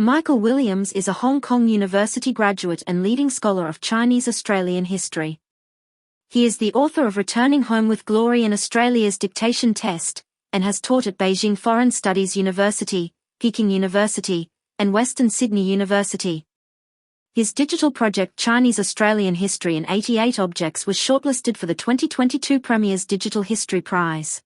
Michael Williams is a Hong Kong University graduate and leading scholar of Chinese-Australian history. He is the author of Returning Home with Glory and Australia's Dictation Test, and has taught at Beijing Foreign Studies University, Peking University, and Western Sydney University. His digital project Chinese-Australian History in 88 Objects was shortlisted for the 2022 Premier's Digital History Prize.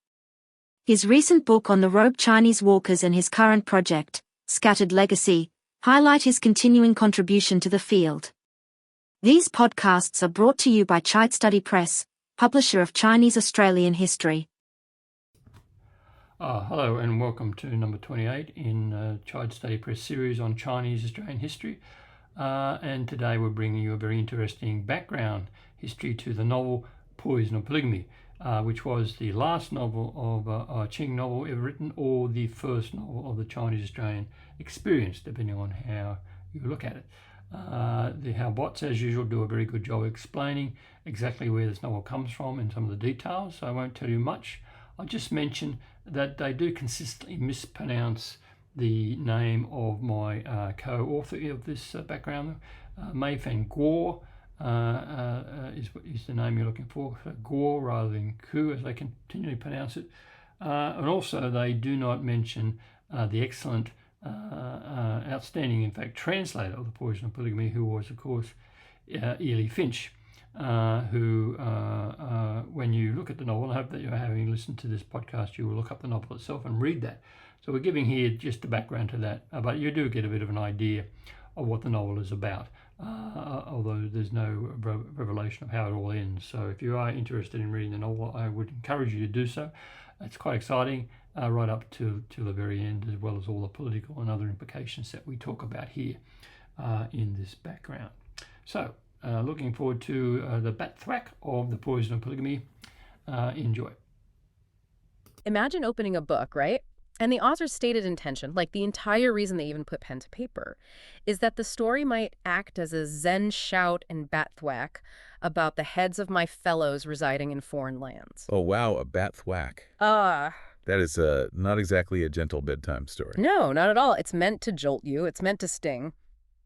His recent book on the robed Chinese walkers and his current project, Scattered Legacy, highlight his continuing contribution to the field. These podcasts are brought to you by ChideStudyPress, publisher of Chinese-Australian History. Hello and welcome to number 28 in ChideStudyPress series on Chinese-Australian history. And today we're bringing you a very interesting background history to the novel Poison of Polygamy, which was the last novel of a Qing novel ever written, or the first novel of the Chinese-Australian experience, depending on how you look at it. The How Bots, as usual, do a very good job explaining exactly where this novel comes from and some of the details, so I won't tell you much. I'll just mention that they do consistently mispronounce the name of my co-author of this background. Mei Fan Guo is the name you're looking for, so Guo rather than Ku, as they continually pronounce it. And also they do not mention the excellent, outstanding, in fact, translator of the Poison of Polygamy, who was, of course, Ely Finch, who, when you look at the novel, I hope that you're having listened to this podcast, you will look up the novel itself and read that. So we're giving here just the background to that, but you do get a bit of an idea of what the novel is about, although there's no revelation of how it all ends. So if you are interested in reading the novel, I would encourage you to do so. It's quite exciting, right up to the very end, as well as all the political and other implications that we talk about here in this background. So, looking forward to the bat thwack of the Poison of Polygamy. Enjoy. Imagine opening a book, right? And the author's stated intention, like the entire reason they even put pen to paper, is that the story might act as a Zen shout and bat thwack about the heads of my fellows residing in foreign lands. Oh, wow, a bat thwack. That is not exactly a gentle bedtime story. No, not at all. It's meant to jolt you. It's meant to sting.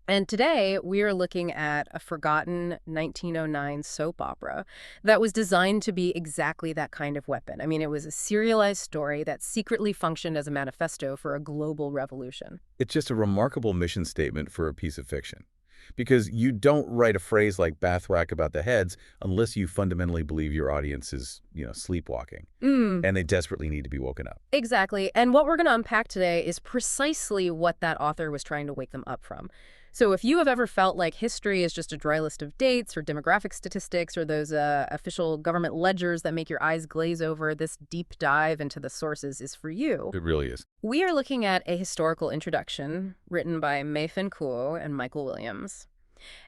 And today, we are looking at a forgotten 1909 soap opera that was designed to be exactly that kind of weapon. I mean, it was a serialized story that secretly functioned as a manifesto for a global revolution. It's just a remarkable mission statement for a piece of fiction. Because you don't write a phrase like bathwack about the heads unless you fundamentally believe your audience is, sleepwalking. And they desperately need to be woken up. Exactly. And what we're going to unpack today is precisely what that author was trying to wake them up from. So if you have ever felt like history is just a dry list of dates or demographic statistics or those official government ledgers that make your eyes glaze over, this deep dive into the sources is for you. It really is. We are looking at a historical introduction written by Mei Fan Guo and Michael Williams.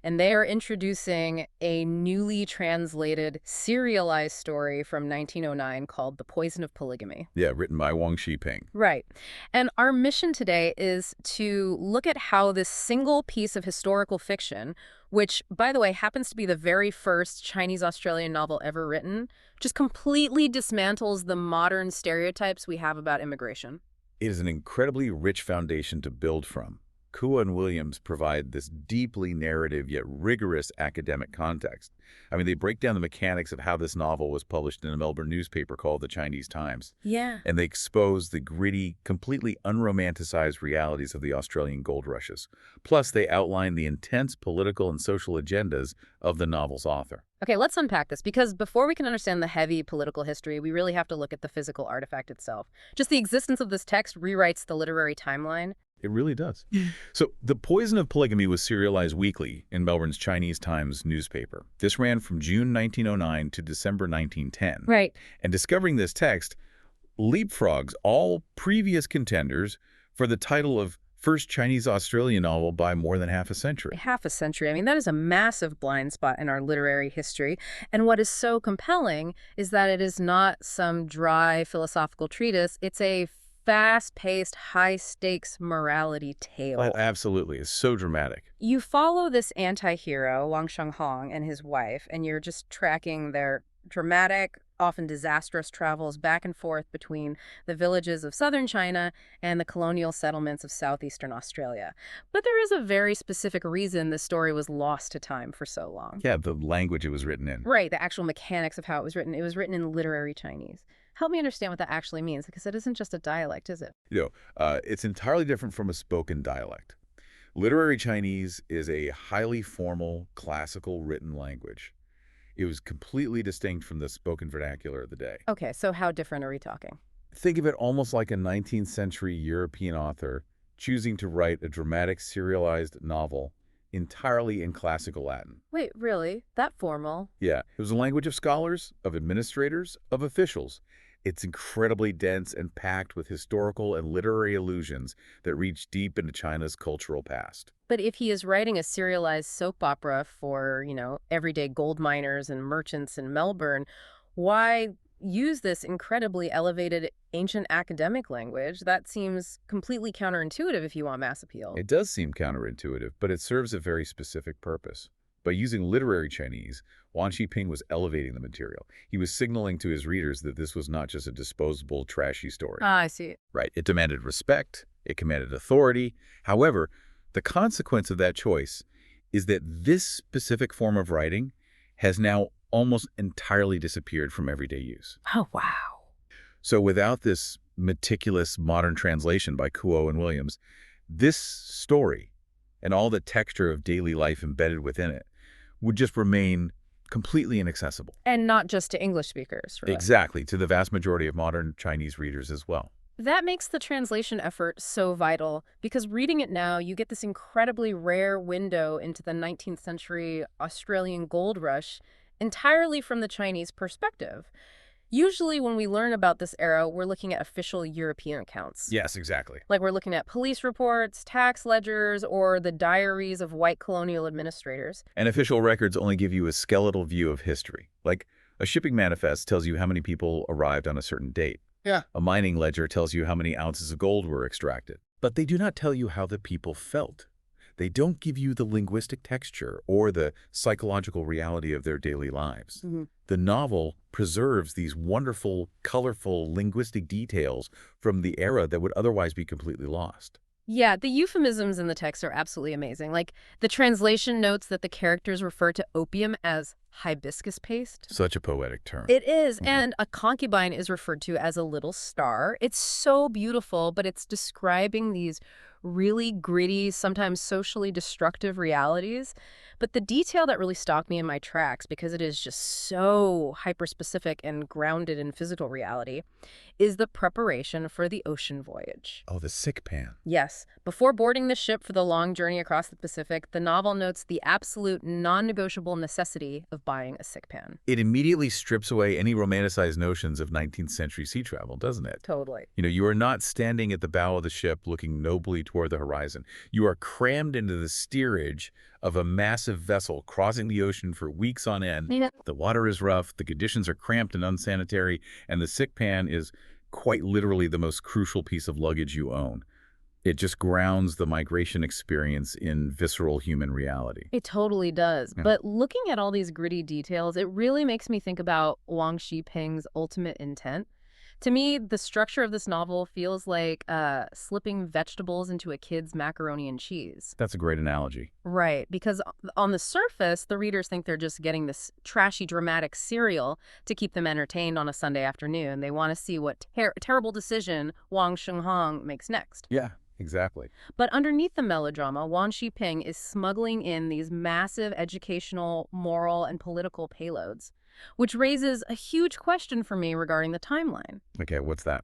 And they are introducing a newly translated, serialized story from 1909 called The Poison of Polygamy. Yeah, written by Wang Xiping. Right. And our mission today is to look at how this single piece of historical fiction, which, by the way, happens to be the very first Chinese-Australian novel ever written, just completely dismantles the modern stereotypes we have about immigration. It is an incredibly rich foundation to build from. Kuo and Williams provide this deeply narrative yet rigorous academic context. I mean, they break down the mechanics of how this novel was published in a Melbourne newspaper called the Chinese Times. Yeah. And they expose the gritty, completely unromanticized realities of the Australian gold rushes. Plus, they outline the intense political and social agendas of the novel's author. Okay, let's unpack this, because before we can understand the heavy political history, we really have to look at the physical artifact itself. Just the existence of this text rewrites the literary timeline. It really does. So, The Poison of Polygamy was serialized weekly in Melbourne's Chinese Times newspaper. This ran from June 1909 to December 1910. Right. And discovering this text leapfrogs all previous contenders for the title of first Chinese-Australian novel by more than half a century. Half a century. I mean, that is a massive blind spot in our literary history. And what is so compelling is that it is not some dry philosophical treatise. It's a fast-paced, high-stakes morality tale. Oh, absolutely. It's so dramatic. You follow this anti-hero, Wang Shenghong, and his wife, and you're just tracking their dramatic, often disastrous travels back and forth between the villages of southern China and the colonial settlements of southeastern Australia. But there is a very specific reason the story was lost to time for so long. Yeah, the language it was written in. Right, the actual mechanics of how it was written. It was written in literary Chinese. Help me understand what that actually means, because it isn't just a dialect, is it? It's entirely different from a spoken dialect. Literary Chinese is a highly formal, classical written language. It was completely distinct from the spoken vernacular of the day. Okay, so how different are we talking? Think of it almost like a 19th century European author choosing to write a dramatic serialized novel entirely in classical Latin. Wait, really? That formal? Yeah, it was a language of scholars, of administrators, of officials. It's incredibly dense and packed with historical and literary allusions that reach deep into China's cultural past. But if he is writing a serialized soap opera for, everyday gold miners and merchants in Melbourne, why use this incredibly elevated ancient academic language? That seems completely counterintuitive if you want mass appeal. It does seem counterintuitive, but it serves a very specific purpose. By using literary Chinese, Wang Xiping was elevating the material. He was signaling to his readers that this was not just a disposable, trashy story. Ah, I see. Right. It demanded respect. It commanded authority. However, the consequence of that choice is that this specific form of writing has now almost entirely disappeared from everyday use. Oh, wow. So without this meticulous modern translation by Kuo and Williams, this story and all the texture of daily life embedded within it would just remain completely inaccessible. And not just to English speakers, really. Exactly, to the vast majority of modern Chinese readers as well. That makes the translation effort so vital, because reading it now, you get this incredibly rare window into the 19th century Australian gold rush entirely from the Chinese perspective. Usually when we learn about this era, we're looking at official European accounts. Yes, exactly. Like we're looking at police reports, tax ledgers, or the diaries of white colonial administrators. And official records only give you a skeletal view of history. Like a shipping manifest tells you how many people arrived on a certain date. Yeah. A mining ledger tells you how many ounces of gold were extracted. But they do not tell you how the people felt. They don't give you the linguistic texture or the psychological reality of their daily lives. Mm-hmm. The novel preserves these wonderful, colorful linguistic details from the era that would otherwise be completely lost. Yeah, the euphemisms in the text are absolutely amazing. Like, the translation notes that the characters refer to opium as hibiscus paste. Such a poetic term. It is, and a concubine is referred to as a little star. It's so beautiful, but it's describing these really gritty, sometimes socially destructive realities. But the detail that really stopped me in my tracks, because it is just so hyper-specific and grounded in physical reality, is the preparation for the ocean voyage. Oh, the sick pan. Yes. Before boarding the ship for the long journey across the Pacific, the novel notes the absolute non-negotiable necessity of buying a sick pan. It immediately strips away any romanticized notions of 19th century sea travel, doesn't it? Totally. You are not standing at the bow of the ship looking nobly toward the horizon. You are crammed into the steerage of a massive vessel crossing the ocean for weeks on end. Yeah. The water is rough, the conditions are cramped and unsanitary, and the sick pan is quite literally the most crucial piece of luggage you own. It just grounds the migration experience in visceral human reality. It totally does. Yeah. But looking at all these gritty details, it really makes me think about Wang Xiping's ultimate intent. To me, the structure of this novel feels like slipping vegetables into a kid's macaroni and cheese. That's a great analogy. Right, because on the surface, the readers think they're just getting this trashy, dramatic cereal to keep them entertained on a Sunday afternoon. They want to see what terrible decision Wang Shenghong makes next. Yeah, exactly. But underneath the melodrama, Wang Xiping is smuggling in these massive educational, moral, and political payloads, which raises a huge question for me regarding the timeline. Okay, what's that?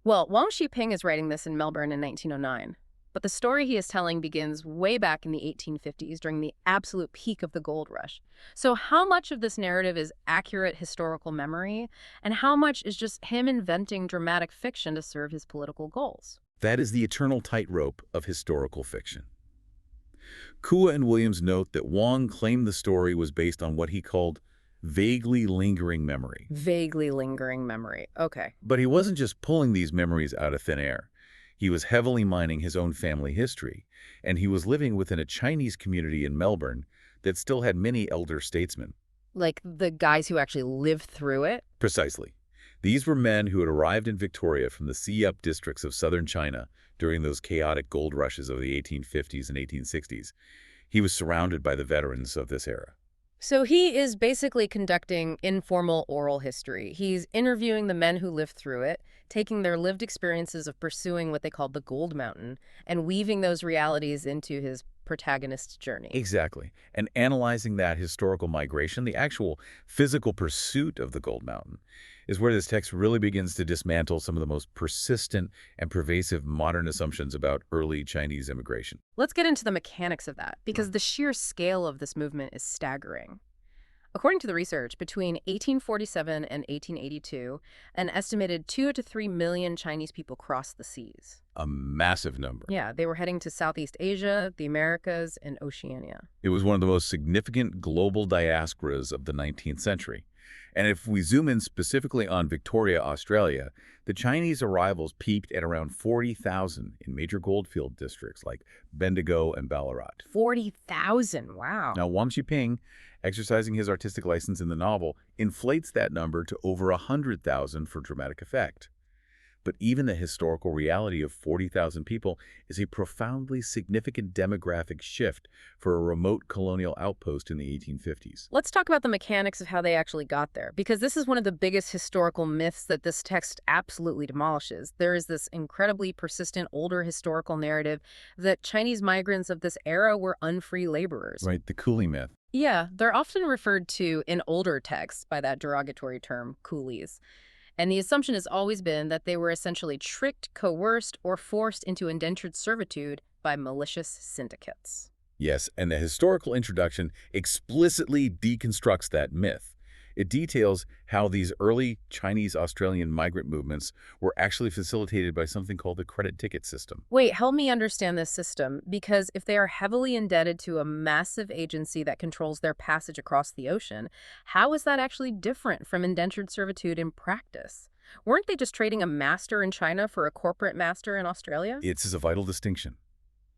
Well, Wang Xiping is writing this in Melbourne in 1909, but the story he is telling begins way back in the 1850s during the absolute peak of the gold rush. So how much of this narrative is accurate historical memory, and how much is just him inventing dramatic fiction to serve his political goals? That is the eternal tightrope of historical fiction. Kua and Williams note that Wang claimed the story was based on what he called vaguely lingering memory. Vaguely lingering memory. Okay. But he wasn't just pulling these memories out of thin air. He was heavily mining his own family history, and he was living within a Chinese community in Melbourne that still had many elder statesmen. Like the guys who actually lived through it? Precisely. These were men who had arrived in Victoria from the sea-up districts of southern China during those chaotic gold rushes of the 1850s and 1860s. He was surrounded by the veterans of this era. So he is basically conducting informal oral history. He's interviewing the men who lived through it, taking their lived experiences of pursuing what they called the Gold Mountain, and weaving those realities into his protagonist's journey. Exactly. And analyzing that historical migration, the actual physical pursuit of the Gold Mountain, is where this text really begins to dismantle some of the most persistent and pervasive modern assumptions about early Chinese immigration. Let's get into the mechanics of that, because the sheer scale of this movement is staggering. According to the research, between 1847 and 1882, an estimated 2 to 3 million Chinese people crossed the seas. A massive number. Yeah, they were heading to Southeast Asia, the Americas, and Oceania. It was one of the most significant global diasporas of the 19th century. And if we zoom in specifically on Victoria, Australia, the Chinese arrivals peaked at around 40,000 in major goldfield districts like Bendigo and Ballarat. 40,000, wow. Now, Wang Xiping, exercising his artistic license in the novel, inflates that number to over 100,000 for dramatic effect. But even the historical reality of 40,000 people is a profoundly significant demographic shift for a remote colonial outpost in the 1850s. Let's talk about the mechanics of how they actually got there, because this is one of the biggest historical myths that this text absolutely demolishes. There is this incredibly persistent older historical narrative that Chinese migrants of this era were unfree laborers. Right, the coolie myth. Yeah, they're often referred to in older texts by that derogatory term, coolies. And the assumption has always been that they were essentially tricked, coerced, or forced into indentured servitude by malicious syndicates. Yes, and the historical introduction explicitly deconstructs that myth. It details how these early Chinese-Australian migrant movements were actually facilitated by something called the credit ticket system. Wait, help me understand this system, because if they are heavily indebted to a massive agency that controls their passage across the ocean, how is that actually different from indentured servitude in practice? Weren't they just trading a master in China for a corporate master in Australia? It's a vital distinction.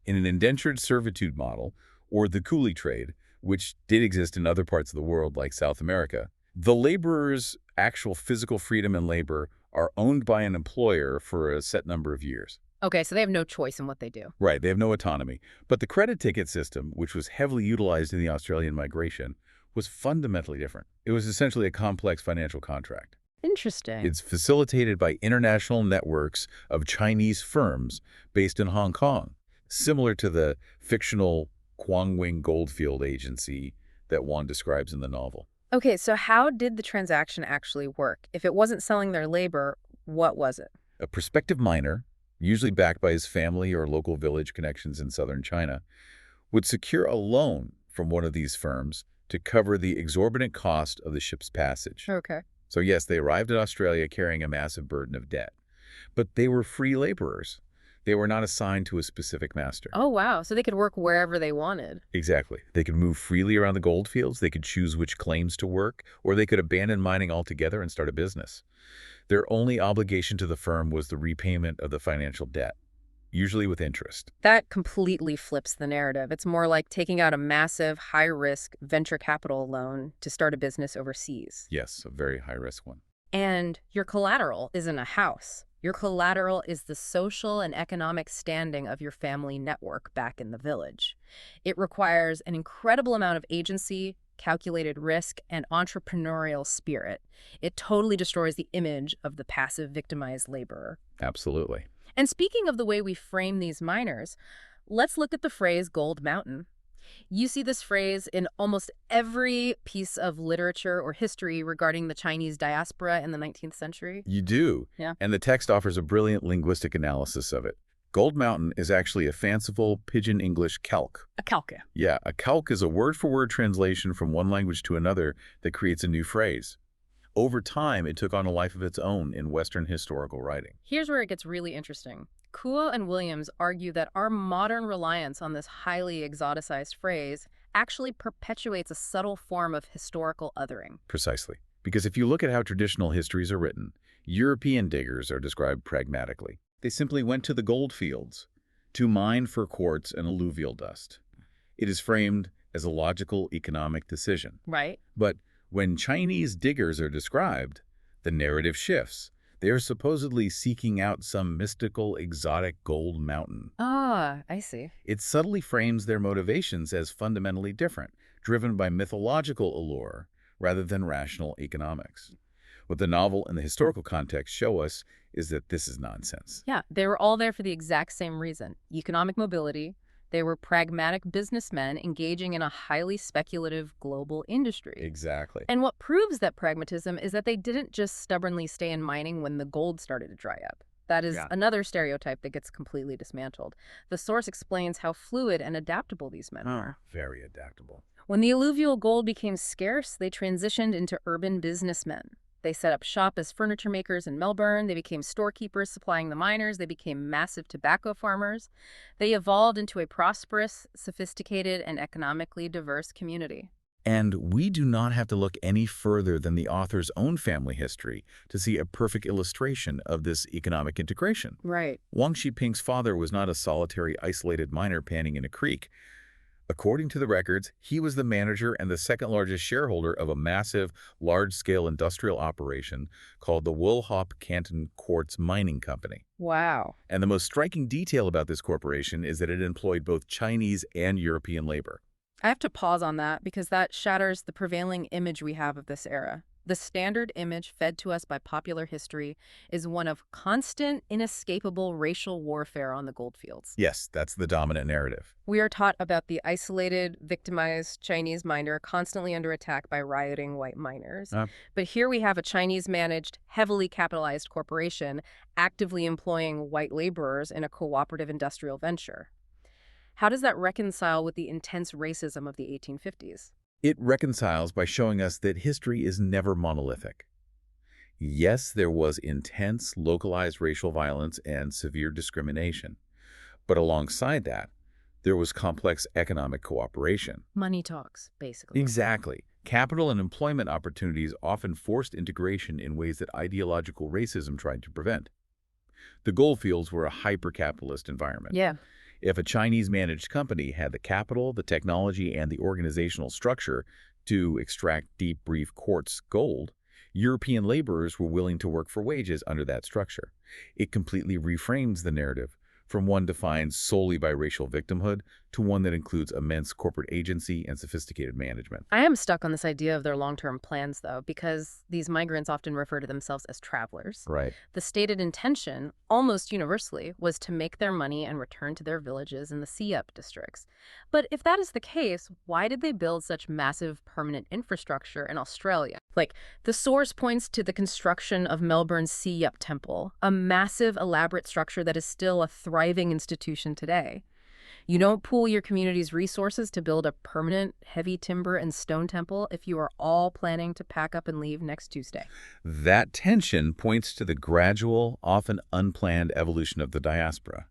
In an indentured servitude model, or the coolie trade, which did exist in other parts of the world like South America, the laborer's actual physical freedom and labor are owned by an employer for a set number of years. Okay, so they have no choice in what they do. Right, they have no autonomy. But the credit ticket system, which was heavily utilized in the Australian migration, was fundamentally different. It was essentially a complex financial contract. Interesting. It's facilitated by international networks of Chinese firms based in Hong Kong, similar to the fictional Quangwing Goldfield Agency that Wang describes in the novel. Okay, so how did the transaction actually work? If it wasn't selling their labor, what was it? A prospective miner, usually backed by his family or local village connections in southern China, would secure a loan from one of these firms to cover the exorbitant cost of the ship's passage. Okay. So yes, they arrived at Australia carrying a massive burden of debt, but they were free laborers. They were not assigned to a specific master. Oh, wow. So they could work wherever they wanted. Exactly. They could move freely around the gold fields, they could choose which claims to work, or they could abandon mining altogether and start a business. Their only obligation to the firm was the repayment of the financial debt, usually with interest. That completely flips the narrative. It's more like taking out a massive, high-risk venture capital loan to start a business overseas. Yes, a very high-risk one. And your collateral isn't a house. Your collateral is the social and economic standing of your family network back in the village. It requires an incredible amount of agency, calculated risk, and entrepreneurial spirit. It totally destroys the image of the passive, victimized laborer. Absolutely. And speaking of the way we frame these miners, let's look at the phrase Gold Mountain. You see this phrase in almost every piece of literature or history regarding the Chinese diaspora in the 19th century. You do. Yeah. And the text offers a brilliant linguistic analysis of it. Gold Mountain is actually a fanciful Pidgin English calque. A calque. Yeah, a calque is a word-for-word translation from one language to another that creates a new phrase. Over time, it took on a life of its own in Western historical writing. Here's where it gets really interesting. Kuo and Williams argue that our modern reliance on this highly exoticized phrase actually perpetuates a subtle form of historical othering. Precisely. Because if you look at how traditional histories are written, European diggers are described pragmatically. They simply went to the gold fields to mine for quartz and alluvial dust. It is framed as a logical economic decision. Right. But when Chinese diggers are described, The narrative shifts. They are supposedly seeking out some mystical, exotic gold mountain. Ah, I see. It subtly frames their motivations as fundamentally different, driven by mythological allure rather than rational economics. What the novel and the historical context show us is that this is nonsense. Yeah, they were all there for the exact same reason. Economic mobility. They were pragmatic businessmen engaging in a highly speculative global industry. Exactly. And what proves that pragmatism is that they didn't just stubbornly stay in mining when the gold started to dry up. That is another stereotype that gets completely dismantled. The source explains how fluid and adaptable these men were. Very adaptable. When the alluvial gold became scarce, they transitioned into urban businessmen. They set up shop as furniture makers in Melbourne. They became storekeepers supplying the miners. They became massive tobacco farmers. They evolved into a prosperous, sophisticated, and economically diverse community. And we do not have to look any further than the author's own family history to see a perfect illustration of this economic integration. Right. Wang Xiping's father was not a solitary, isolated miner panning in a creek. According to the records, he was the manager and the second-largest shareholder of a massive, large-scale industrial operation called the Woolhop Canton Quartz Mining Company. Wow. And the most striking detail about this corporation is that it employed both Chinese and European labor. I have to pause on that because that shatters the prevailing image we have of this era. The standard image fed to us by popular history is one of constant, inescapable racial warfare on the goldfields. Yes, that's the dominant narrative. We are taught about the isolated, victimized Chinese miner constantly under attack by rioting white miners. But here we have a Chinese-managed, heavily capitalized corporation actively employing white laborers in a cooperative industrial venture. How does that reconcile with the intense racism of the 1850s? It reconciles by showing us that history is never monolithic. Yes, there was intense, localized racial violence and severe discrimination. But alongside that, there was complex economic cooperation. Money talks, basically. Exactly. Capital and employment opportunities often forced integration in ways that ideological racism tried to prevent. The goldfields were a hyper-capitalist environment. Yeah. If a Chinese-managed company had the capital, the technology, and the organizational structure to extract deep reef quartz gold, European laborers were willing to work for wages under that structure. It completely reframes the narrative from one defined solely by racial victimhood to one that includes immense corporate agency and sophisticated management. I am stuck on this idea of their long-term plans, though, because these migrants often refer to themselves as travelers. Right. The stated intention, almost universally, was to make their money and return to their villages in the sea-up districts. But if that is the case, why did they build such massive permanent infrastructure in Australia? Like, the source points to the construction of Melbourne's sea-up temple, a massive, elaborate structure that is still a thriving institution today. You don't pool your community's resources to build a permanent, heavy timber and stone temple if you are all planning to pack up and leave next Tuesday. That tension points to the gradual, often unplanned evolution of the diaspora.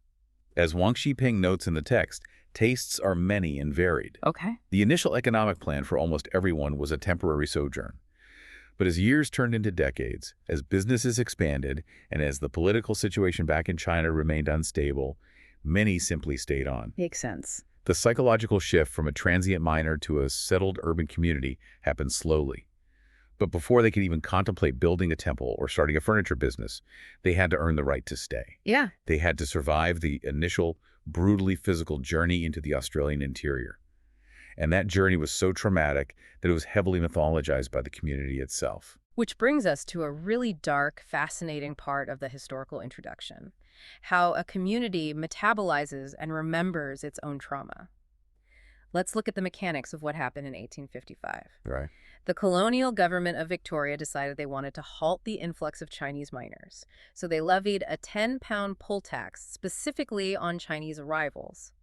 As Wang Xiping notes in the text, tastes are many and varied. Okay. The initial economic plan for almost everyone was a temporary sojourn. But as years turned into decades, as businesses expanded, and as the political situation back in China remained unstable, many simply stayed on. Makes sense. The psychological shift from a transient miner to a settled urban community happened slowly. But before they could even contemplate building a temple or starting a furniture business, they had to earn the right to stay. Yeah. They had to survive the initial, brutally physical journey into the Australian interior. And that journey was so traumatic that it was heavily mythologized by the community itself. Which brings us to a really dark, fascinating part of the historical introduction. How a community metabolizes and remembers its own trauma. Let's look at the mechanics of what happened in 1855. Right. The colonial government of Victoria decided they wanted to halt the influx of Chinese miners. So they levied a 10-pound poll tax specifically on Chinese arrivals.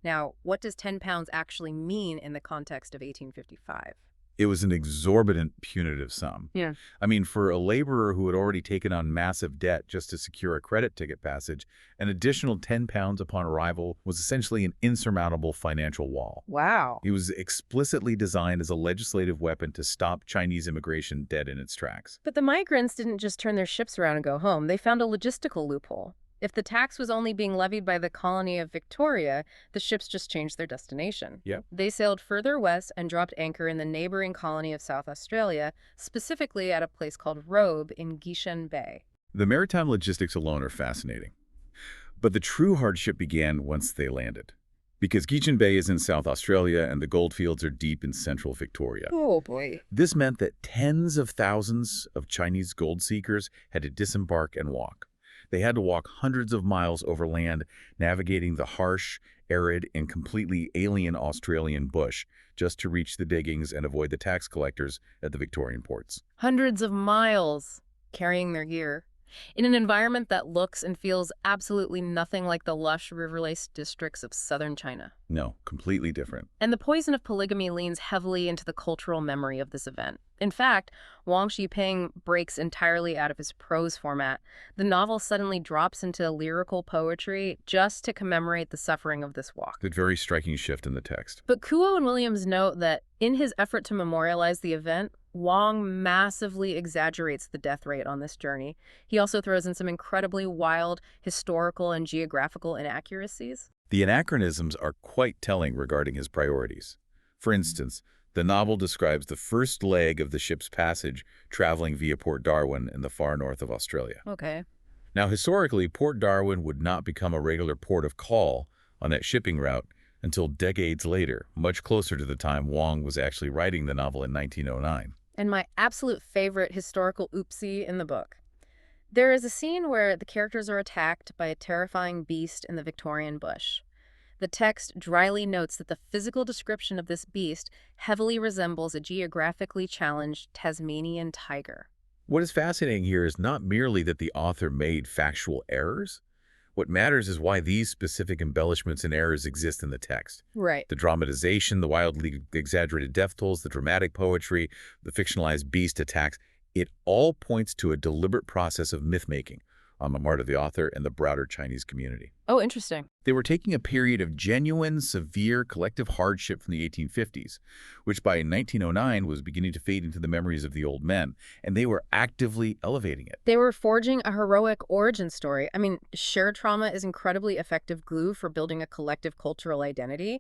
Now, what does 10 pounds actually mean in the context of 1855? It was an exorbitant punitive sum. Yeah. I mean, for a laborer who had already taken on massive debt just to secure a credit ticket passage, an additional 10 pounds upon arrival was essentially an insurmountable financial wall. Wow. It was explicitly designed as a legislative weapon to stop Chinese immigration dead in its tracks. But the migrants didn't just turn their ships around and go home. They found a logistical loophole. If the tax was only being levied by the colony of Victoria, the ships just changed their destination. Yep. They sailed further west and dropped anchor in the neighboring colony of South Australia, specifically at a place called Robe in Gishan Bay. The maritime logistics alone are fascinating. But the true hardship began once they landed. Because Gishan Bay is in South Australia and the goldfields are deep in central Victoria. Oh, boy. This meant that tens of thousands of Chinese gold seekers had to disembark and walk. They had to walk hundreds of miles over land, navigating the harsh, arid, and completely alien Australian bush just to reach the diggings and avoid the tax collectors at the Victorian ports. Hundreds of miles carrying their gear in an environment that looks and feels absolutely nothing like the lush river-laced districts of southern China. No, completely different. And the Poison of Polygamy leans heavily into the cultural memory of this event. In fact, Wang Xiping breaks entirely out of his prose format. The novel suddenly drops into lyrical poetry just to commemorate the suffering of this walk. A very striking shift in the text. But Kuo and Williams note that in his effort to memorialize the event, Wang massively exaggerates the death rate on this journey. He also throws in some incredibly wild historical and geographical inaccuracies. The anachronisms are quite telling regarding his priorities. For instance, the novel describes the first leg of the ship's passage traveling via Port Darwin in the far north of Australia. Okay. Now, historically, Port Darwin would not become a regular port of call on that shipping route until decades later, much closer to the time Wang was actually writing the novel in 1909. And my absolute favorite historical oopsie in the book. There is a scene where the characters are attacked by a terrifying beast in the Victorian bush. The text dryly notes that the physical description of this beast heavily resembles a geographically challenged Tasmanian tiger. What is fascinating here is not merely that the author made factual errors. What matters is why these specific embellishments and errors exist in the text. Right. The dramatization, the wildly exaggerated death tolls, the dramatic poetry, the fictionalized beast attacks, it all points to a deliberate process of myth-making on the part of the author and the broader Chinese community. Oh, interesting. They were taking a period of genuine, severe collective hardship from the 1850s, which by 1909 was beginning to fade into the memories of the old men, and they were actively elevating it. They were forging a heroic origin story. I mean, shared trauma is incredibly effective glue for building a collective cultural identity.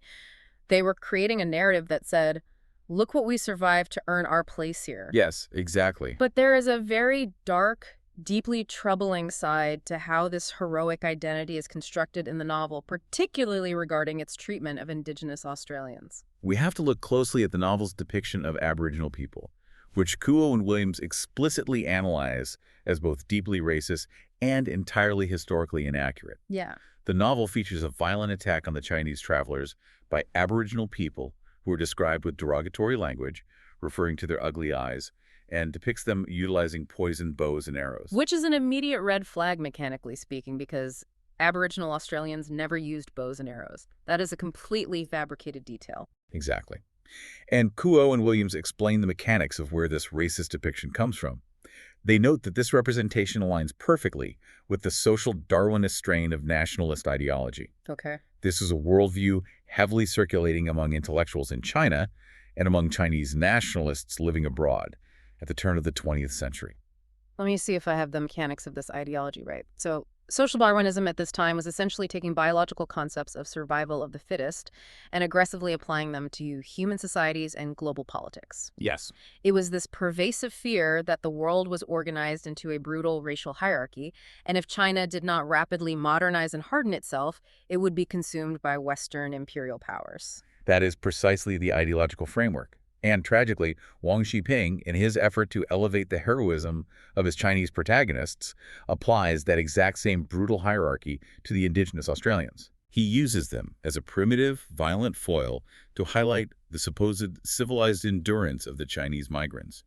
They were creating a narrative that said, look what we survived to earn our place here. Yes, exactly. But there is a very dark, deeply troubling side to how this heroic identity is constructed in the novel, particularly regarding its treatment of Indigenous Australians. We have to look closely at the novel's depiction of Aboriginal people, which Kuo and Williams explicitly analyze as both deeply racist and entirely historically inaccurate. Yeah. The novel features a violent attack on the Chinese travelers by Aboriginal people who are described with derogatory language, referring to their ugly eyes, and depicts them utilizing poisoned bows and arrows. Which is an immediate red flag, mechanically speaking, because Aboriginal Australians never used bows and arrows. That is a completely fabricated detail. Exactly. And Kuo and Williams explain the mechanics of where this racist depiction comes from. They note that this representation aligns perfectly with the social Darwinist strain of nationalist ideology. Okay. This is a worldview heavily circulating among intellectuals in China and among Chinese nationalists living abroad at the turn of the 20th century. Let me see if I have the mechanics of this ideology right. So, social Darwinism at this time was essentially taking biological concepts of survival of the fittest and aggressively applying them to human societies and global politics. Yes. It was this pervasive fear that the world was organized into a brutal racial hierarchy, and if China did not rapidly modernize and harden itself, it would be consumed by Western imperial powers. That is precisely the ideological framework. And tragically, Wang Xiping, in his effort to elevate the heroism of his Chinese protagonists, applies that exact same brutal hierarchy to the Indigenous Australians. He uses them as a primitive, violent foil to highlight the supposed civilized endurance of the Chinese migrants.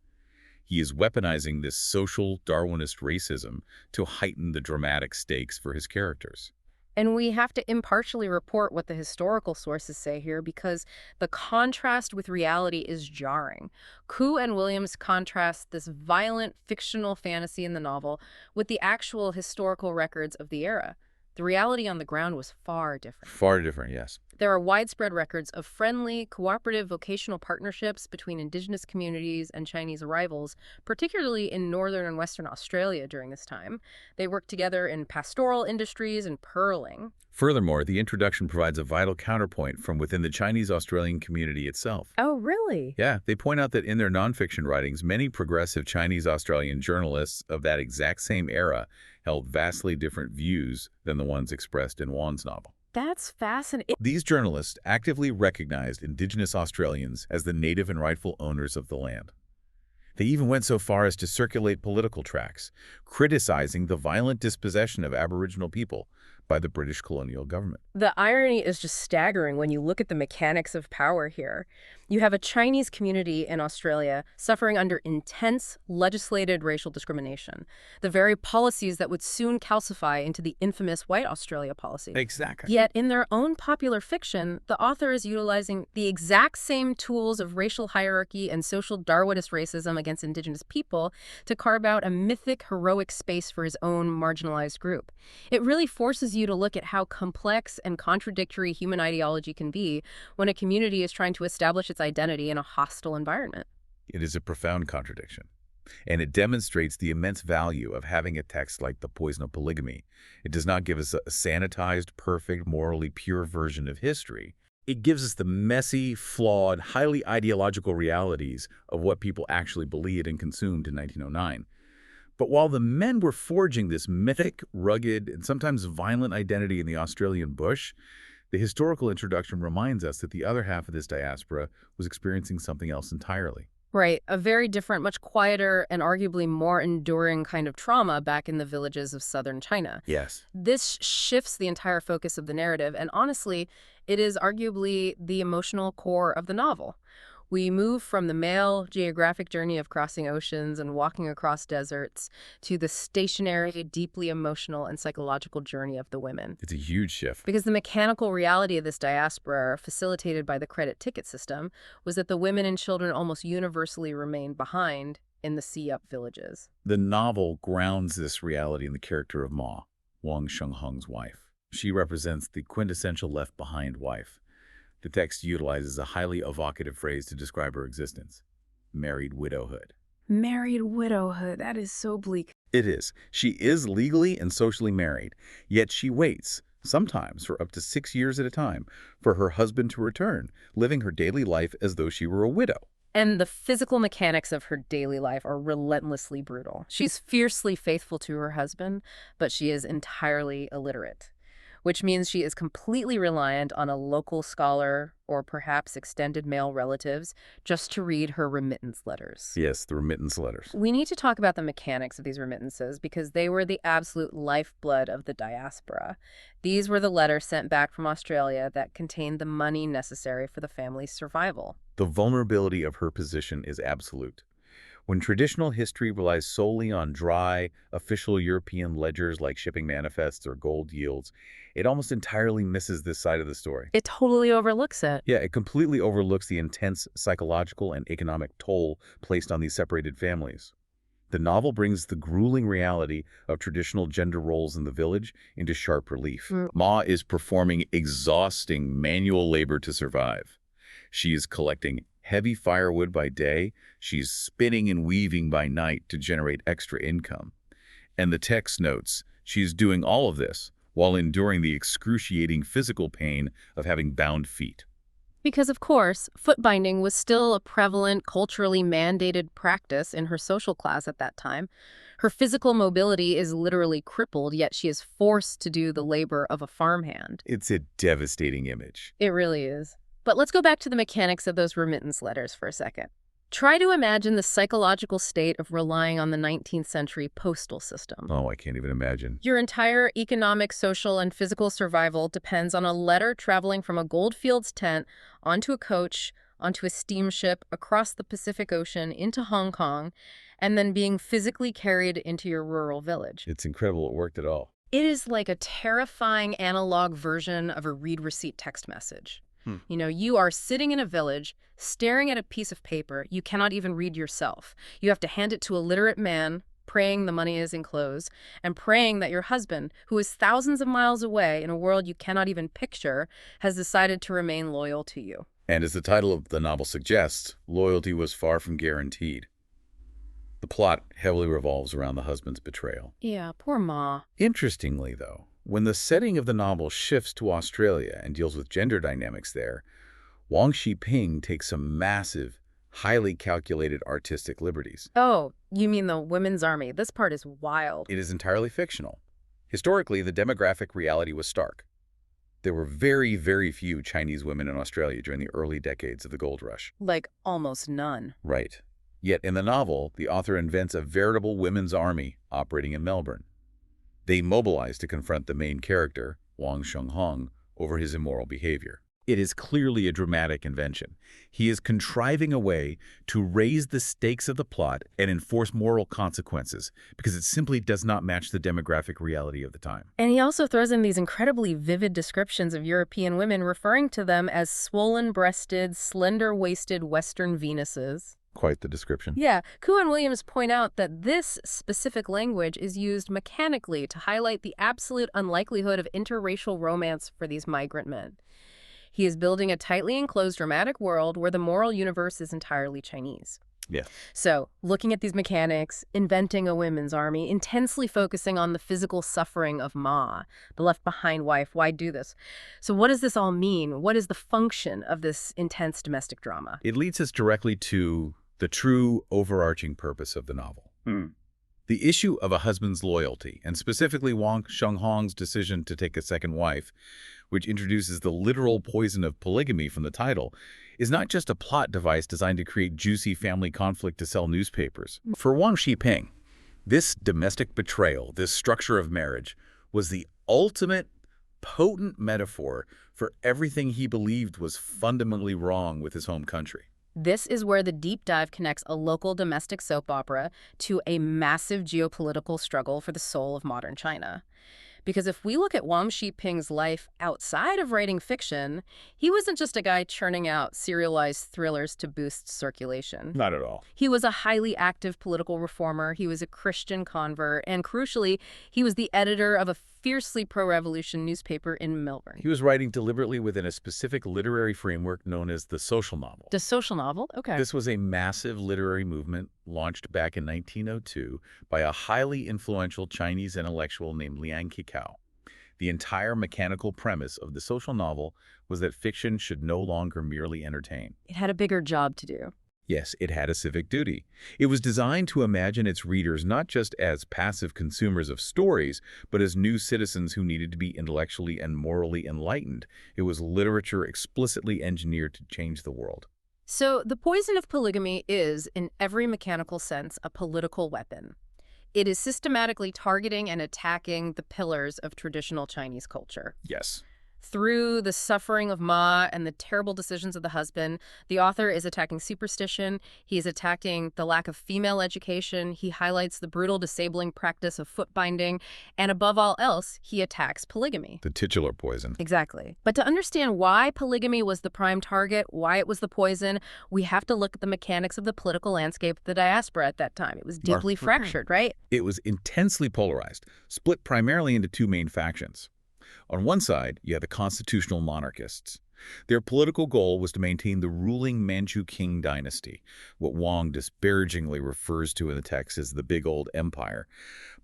He is weaponizing this social Darwinist racism to heighten the dramatic stakes for his characters. And we have to impartially report what the historical sources say here because the contrast with reality is jarring. Koo and Williams contrast this violent fictional fantasy in the novel with the actual historical records of the era. The reality on the ground was far different. Far different, yes. There are widespread records of friendly, cooperative vocational partnerships between indigenous communities and Chinese arrivals, particularly in northern and western Australia during this time. They work together in pastoral industries and pearling. Furthermore, the introduction provides a vital counterpoint from within the Chinese-Australian community itself. Oh, really? Yeah, they point out that in their nonfiction writings, many progressive Chinese-Australian journalists of that exact same era held vastly different views than the ones expressed in Wan's novel. That's fascinating. These journalists actively recognized Indigenous Australians as the native and rightful owners of the land. They even went so far as to circulate political tracts, criticizing the violent dispossession of Aboriginal people by the British colonial government. The irony is just staggering when you look at the mechanics of power here. You have a Chinese community in Australia suffering under intense legislated racial discrimination, the very policies that would soon calcify into the infamous White Australia policy. Exactly. Yet in their own popular fiction, the author is utilizing the exact same tools of racial hierarchy and social Darwinist racism against Indigenous people to carve out a mythic, heroic space for his own marginalized group. It really forces you to look at how complex and contradictory human ideology can be when a community is trying to establish its identity in a hostile environment. It is a profound contradiction, and it demonstrates the immense value of having a text like The Poison of Polygamy. It does not give us a sanitized, perfect, morally pure version of history. It gives us the messy, flawed, highly ideological realities of what people actually believed and consumed in 1909. But while the men were forging this mythic, rugged, and sometimes violent identity in the Australian bush, the historical introduction reminds us that the other half of this diaspora was experiencing something else entirely. Right, a very different, much quieter, and arguably more enduring kind of trauma back in the villages of southern China. Yes. This shifts the entire focus of the narrative, and honestly, it is arguably the emotional core of the novel. We move from the male geographic journey of crossing oceans and walking across deserts to the stationary, deeply emotional and psychological journey of the women. It's a huge shift. Because the mechanical reality of this diaspora, facilitated by the credit ticket system, was that the women and children almost universally remained behind in the sea-up villages. The novel grounds this reality in the character of Ma, Wang Shengheng's wife. She represents the quintessential left-behind wife. The text utilizes a highly evocative phrase to describe her existence: married widowhood. Married widowhood, that is so bleak. It is. She is legally and socially married, yet she waits, sometimes for up to 6 years at a time, for her husband to return, living her daily life as though she were a widow. And the physical mechanics of her daily life are relentlessly brutal. She's fiercely faithful to her husband, but she is entirely illiterate, which means she is completely reliant on a local scholar or perhaps extended male relatives just to read her remittance letters. Yes, the remittance letters. We need to talk about the mechanics of these remittances because they were the absolute lifeblood of the diaspora. These were the letters sent back from Australia that contained the money necessary for the family's survival. The vulnerability of her position is absolute. When traditional history relies solely on dry, official European ledgers like shipping manifests or gold yields, it almost entirely misses this side of the story. It totally overlooks it. Yeah, it completely overlooks the intense psychological and economic toll placed on these separated families. The novel brings the grueling reality of traditional gender roles in the village into sharp relief. Ma is performing exhausting manual labor to survive. She is collecting heavy firewood by day. She's spinning and weaving by night to generate extra income. And the text notes she's doing all of this while enduring the excruciating physical pain of having bound feet. Because, of course, foot binding was still a prevalent, culturally mandated practice in her social class at that time. Her physical mobility is literally crippled, yet she is forced to do the labor of a farmhand. It's a devastating image. It really is. But let's go back to the mechanics of those remittance letters for a second. Try to imagine the psychological state of relying on the 19th century postal system. Oh, I can't even imagine. Your entire economic, social, and physical survival depends on a letter traveling from a goldfields tent onto a coach, onto a steamship, across the Pacific Ocean, into Hong Kong, and then being physically carried into your rural village. It's incredible it worked at all. It is like a terrifying analog version of a read receipt text message. You know, you are sitting in a village, staring at a piece of paper you cannot even read yourself. You have to hand it to a literate man, praying the money is in clothes, and praying that your husband, who is thousands of miles away in a world you cannot even picture, has decided to remain loyal to you. And as the title of the novel suggests, loyalty was far from guaranteed. The plot heavily revolves around the husband's betrayal. Yeah, poor Ma. Interestingly, though, when the setting of the novel shifts to Australia and deals with gender dynamics there, Wang Shiping takes some massive, highly calculated artistic liberties. Oh, you mean the Women's Army. This part is wild. It is entirely fictional. Historically, the demographic reality was stark. There were very, very few Chinese women in Australia during the early decades of the gold rush. Like, almost none. Right. Yet in the novel, the author invents a veritable women's army operating in Melbourne. They mobilize to confront the main character, Wang Shonghong, over his immoral behavior. It is clearly a dramatic invention. He is contriving a way to raise the stakes of the plot and enforce moral consequences because it simply does not match the demographic reality of the time. And he also throws in these incredibly vivid descriptions of European women, referring to them as swollen-breasted, slender-waisted Western Venuses. Quite the description. Yeah, Koo and Williams point out that this specific language is used mechanically to highlight the absolute unlikelihood of interracial romance for these migrant men. He is building a tightly enclosed dramatic world where the moral universe is entirely Chinese. Yeah. So, looking at these mechanics, inventing a women's army, intensely focusing on the physical suffering of Ma, the left-behind wife. Why do this? So what does this all mean? What is the function of this intense domestic drama? It leads us directly to the true overarching purpose of the novel. The issue of a husband's loyalty, and specifically Wang Shonghong's decision to take a second wife, which introduces the literal poison of polygamy from the title, is not just a plot device designed to create juicy family conflict to sell newspapers. For Wang Shiping, this domestic betrayal, this structure of marriage, was the ultimate potent metaphor for everything he believed was fundamentally wrong with his home country. This is where the deep dive connects a local domestic soap opera to a massive geopolitical struggle for the soul of modern China. Because if we look at Wang Shiping's life outside of writing fiction, he wasn't just a guy churning out serialized thrillers to boost circulation. Not at all. He was a highly active political reformer, he was a Christian convert, and crucially, he was the editor of a fiercely pro-revolution newspaper in Melbourne. He was writing deliberately within a specific literary framework known as the social novel. The social novel? Okay. This was a massive literary movement launched back in 1902 by a highly influential Chinese intellectual named Liang Qiqao. The entire mechanical premise of the social novel was that fiction should no longer merely entertain. It had a bigger job to do. Yes, it had a civic duty. It was designed to imagine its readers not just as passive consumers of stories, but as new citizens who needed to be intellectually and morally enlightened. It was literature explicitly engineered to change the world. So the poison of polygamy is, in every mechanical sense, a political weapon. It is systematically targeting and attacking the pillars of traditional Chinese culture. Yes. Through the suffering of Ma and the terrible decisions of the husband, the author is attacking superstition, he is attacking the lack of female education, he highlights the brutal, disabling practice of foot binding, and above all else, he attacks polygamy. The titular poison. Exactly. But to understand why polygamy was the prime target, why it was the poison, we have to look at the mechanics of the political landscape of the diaspora at that time. It was deeply fractured, right? It was intensely polarized, split primarily into two main factions. On one side, you had the constitutional monarchists. Their political goal was to maintain the ruling Manchu Qing dynasty, what Wang disparagingly refers to in the text as the big old empire,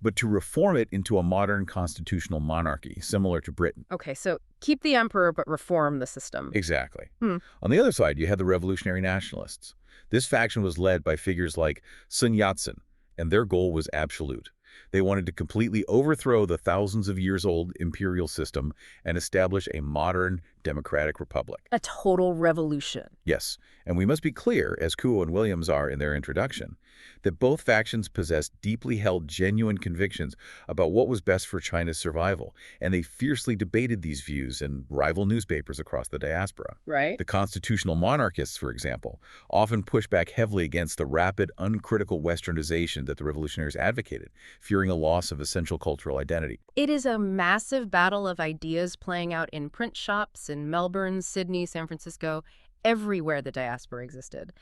but to reform it into a modern constitutional monarchy, similar to Britain. Okay, so keep the emperor but reform the system. Exactly. On the other side, you had the revolutionary nationalists. This faction was led by figures like Sun Yat-sen, and their goal was absolute. They wanted to completely overthrow the thousands of years old imperial system and establish a modern democratic republic. A total revolution. Yes, and we must be clear, as Kuo and Williams are in their introduction, that both factions possessed deeply held genuine convictions about what was best for China's survival, and they fiercely debated these views in rival newspapers across the diaspora. Right. The constitutional monarchists, for example, often pushed back heavily against the rapid, uncritical westernization that the revolutionaries advocated, fearing a loss of essential cultural identity. It is a massive battle of ideas playing out in print shops in Melbourne, Sydney, San Francisco, everywhere the diaspora existed.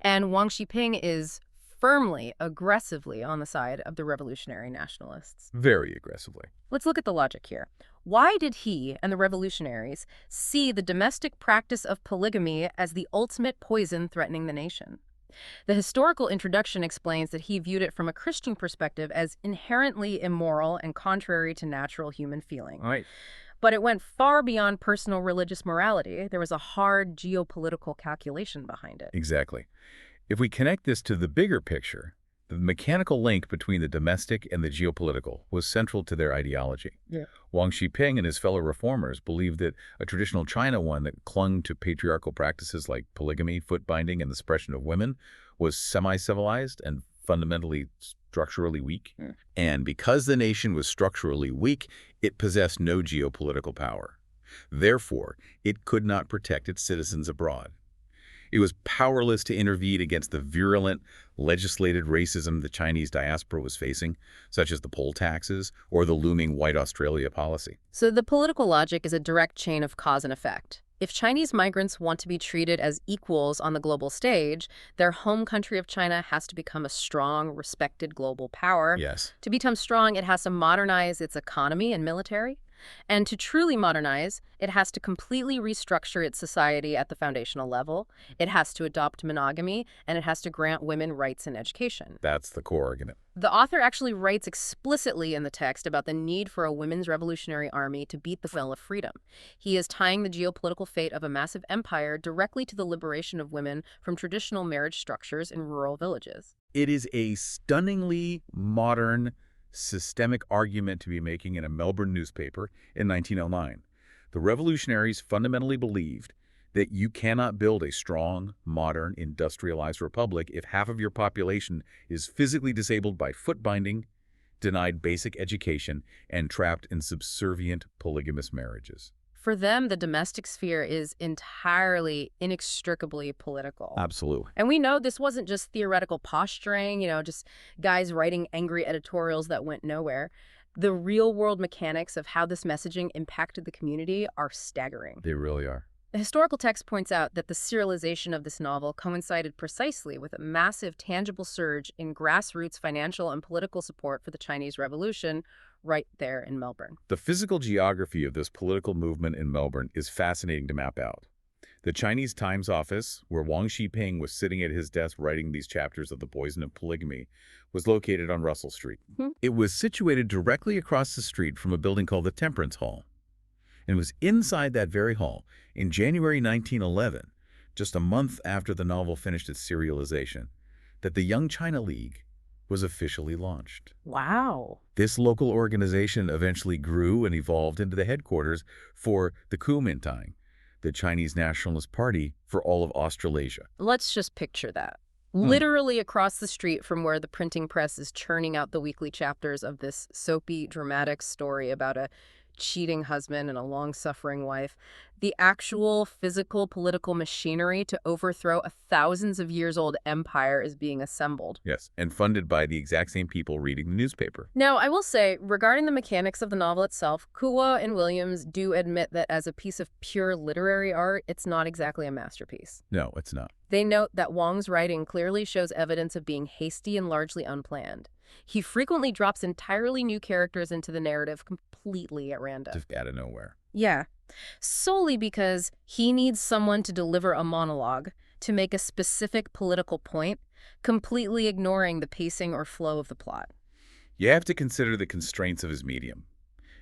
And Wang Shiping is firmly, aggressively on the side of the revolutionary nationalists. Very aggressively. Let's look at the logic here. Why did he and the revolutionaries see the domestic practice of polygamy as the ultimate poison threatening the nation? The historical introduction explains that he viewed it from a Christian perspective as inherently immoral and contrary to natural human feeling. Right. But it went far beyond personal religious morality. There was a hard geopolitical calculation behind it. Exactly. If we connect this to the bigger picture, the mechanical link between the domestic and the geopolitical was central to their ideology. Yeah. Wang Xiping and his fellow reformers believed that a traditional China one that clung to patriarchal practices like polygamy, foot binding, and the suppression of women was semi-civilized and fundamentally structurally weak. And because the nation was structurally weak, it possessed no geopolitical power. Therefore, it could not protect its citizens abroad. It was powerless to intervene against the virulent legislated racism the Chinese diaspora was facing, such as the poll taxes or the looming White Australia policy. So the political logic is a direct chain of cause and effect. If Chinese migrants want to be treated as equals on the global stage, their home country of China has to become a strong, respected global power. Yes. To become strong, it has to modernize its economy and military. And to truly modernize, it has to completely restructure its society at the foundational level. It has to adopt monogamy, and it has to grant women rights in education. That's the core argument. The author actually writes explicitly in the text about the need for a women's revolutionary army to beat the will of freedom. He is tying the geopolitical fate of a massive empire directly to the liberation of women from traditional marriage structures in rural villages. It is a stunningly modern, systemic argument to be making in a Melbourne newspaper in 1909. The revolutionaries fundamentally believed that you cannot build a strong, modern, industrialized republic if half of your population is physically disabled by foot binding, denied basic education, and trapped in subservient polygamous marriages. For them, the domestic sphere is entirely, inextricably political. Absolutely. And we know this wasn't just theoretical posturing, just guys writing angry editorials that went nowhere. The real-world mechanics of how this messaging impacted the community are staggering. They really are. The historical text points out that the serialization of this novel coincided precisely with a massive, tangible surge in grassroots financial and political support for the Chinese Revolution right there in Melbourne. The physical geography of this political movement in Melbourne is fascinating to map out. The Chinese Times office, where Wang Xiping was sitting at his desk writing these chapters of The Poison of Polygamy, was located on Russell Street. It was situated directly across the street from a building called the Temperance Hall. And it was inside that very hall, in January 1911, just a month after the novel finished its serialization, that the Young China League was officially launched. Wow. This local organization eventually grew and evolved into the headquarters for the Kuomintang, the Chinese Nationalist Party for all of Australasia. Let's just picture that. Literally across the street from where the printing press is churning out the weekly chapters of this soapy, dramatic story about a cheating husband and a long-suffering wife, the actual physical political machinery to overthrow a thousands of years old empire is being assembled. Yes, and funded by the exact same people reading the newspaper. Now, I will say, regarding the mechanics of the novel itself, Kuo and Williams do admit that as a piece of pure literary art, it's not exactly a masterpiece. No, it's not. They note that Wang's writing clearly shows evidence of being hasty and largely unplanned. He frequently drops entirely new characters into the narrative completely at random. Just out of nowhere. Yeah, solely because he needs someone to deliver a monologue to make a specific political point, completely ignoring the pacing or flow of the plot. You have to consider the constraints of his medium.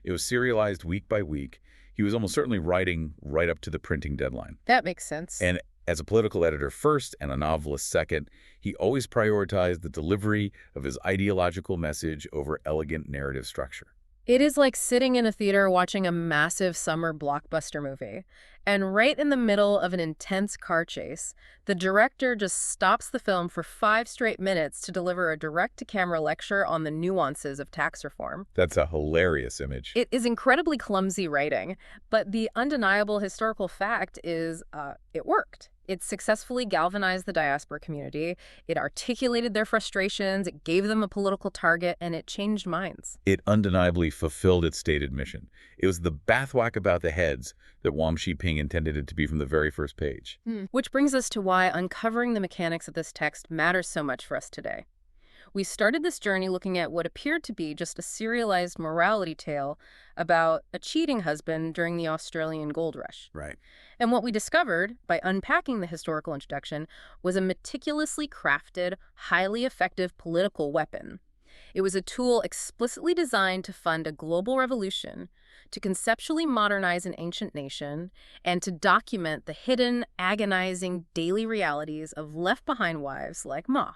It was serialized week by week. He was almost certainly writing right up to the printing deadline. That makes sense. And as a political editor first and a novelist second, he always prioritized the delivery of his ideological message over elegant narrative structure. It is like sitting in a theater watching a massive summer blockbuster movie. And right in the middle of an intense car chase, the director just stops the film for 5 straight minutes to deliver a direct-to-camera lecture on the nuances of tax reform. That's a hilarious image. It is incredibly clumsy writing, but the undeniable historical fact is it worked. It successfully galvanized the diaspora community, it articulated their frustrations, it gave them a political target, and it changed minds. It undeniably fulfilled its stated mission. It was the bathwack about the heads that Wang Xiping intended it to be from the very first page. Which brings us to why uncovering the mechanics of this text matters so much for us today. We started this journey looking at what appeared to be just a serialized morality tale about a cheating husband during the Australian gold rush. Right. And what we discovered, by unpacking the historical introduction, was a meticulously crafted, highly effective political weapon. It was a tool explicitly designed to fund a global revolution, to conceptually modernize an ancient nation, and to document the hidden, agonizing daily realities of left-behind wives like Ma.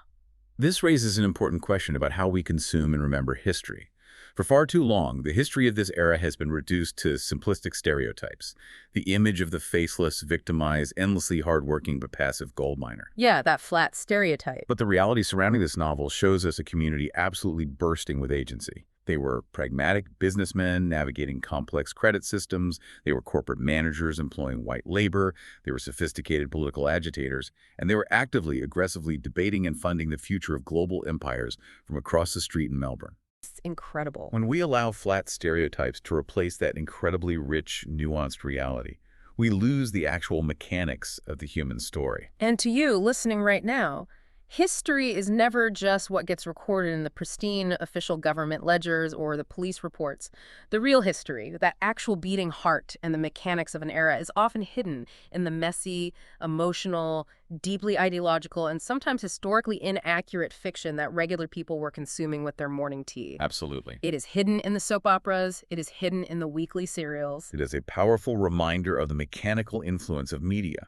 This raises an important question about how we consume and remember history. For far too long, the history of this era has been reduced to simplistic stereotypes. The image of the faceless, victimized, endlessly hardworking but passive gold miner. Yeah, that flat stereotype. But the reality surrounding this novel shows us a community absolutely bursting with agency. They were pragmatic businessmen navigating complex credit systems. They were corporate managers employing white labor. They were sophisticated political agitators. And they were actively, aggressively debating and funding the future of global empires from across the street in Melbourne. It's incredible. When we allow flat stereotypes to replace that incredibly rich, nuanced reality, we lose the actual mechanics of the human story. And to you, listening right now, history is never just what gets recorded in the pristine official government ledgers or the police reports. The real history, that actual beating heart and the mechanics of an era, is often hidden in the messy, emotional, deeply ideological, and sometimes historically inaccurate fiction that regular people were consuming with their morning tea. Absolutely. It is hidden in the soap operas. It is hidden in the weekly serials. It is a powerful reminder of the mechanical influence of media.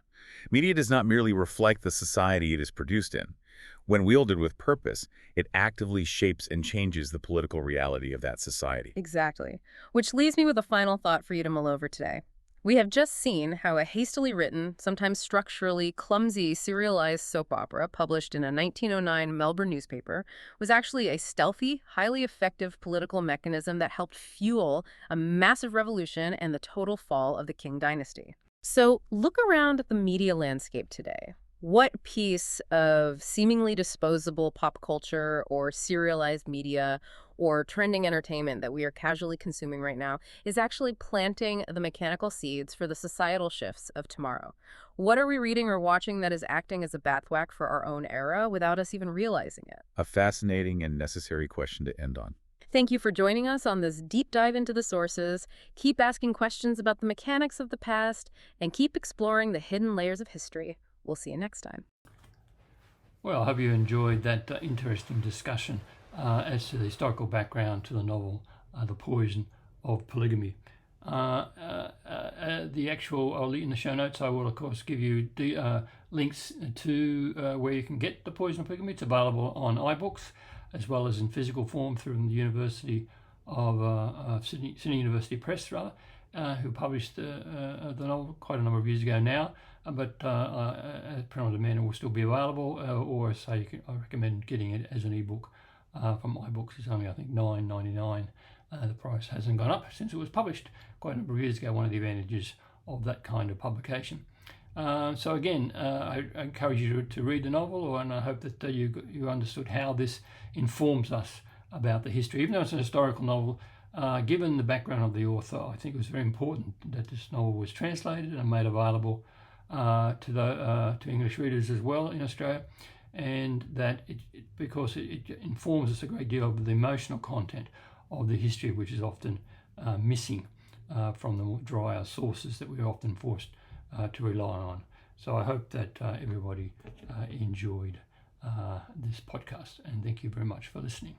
Media does not merely reflect the society it is produced in. When wielded with purpose, it actively shapes and changes the political reality of that society. Exactly. Which leaves me with a final thought for you to mull over today. We have just seen how a hastily written, sometimes structurally clumsy, serialized soap opera published in a 1909 Melbourne newspaper was actually a stealthy, highly effective political mechanism that helped fuel a massive revolution and the total fall of the Qing dynasty. So look around at the media landscape today. What piece of seemingly disposable pop culture or serialized media or trending entertainment that we are casually consuming right now is actually planting the mechanical seeds for the societal shifts of tomorrow? What are we reading or watching that is acting as a bathwack for our own era without us even realizing it? A fascinating and necessary question to end on. Thank you for joining us on this deep dive into the sources. Keep asking questions about the mechanics of the past and keep exploring the hidden layers of history. We'll see you next time. Well, I hope you enjoyed that interesting discussion as to the historical background to the novel, The Poison of Polygamy. The actual, in the show notes, I will, of course, give you links to where you can get The Poison of Polygamy. It's available on iBooks, as well as in physical form through the University of Sydney University Press, who published the novel quite a number of years ago now. But print on demand will still be available, or say I recommend getting it as an ebook from iBooks. It's only, I think, $9.99. The price hasn't gone up since it was published quite a number of years ago. One of the advantages of that kind of publication. So again, I encourage you to read the novel, and I hope that you understood how this informs us about the history. Even though it's an historical novel, given the background of the author, I think it was very important that this novel was translated and made available to English readers as well in Australia, and that because it informs us a great deal of the emotional content of the history, which is often missing from the more drier sources that we're often forced to rely on. So I hope that everybody enjoyed this podcast, and thank you very much for listening.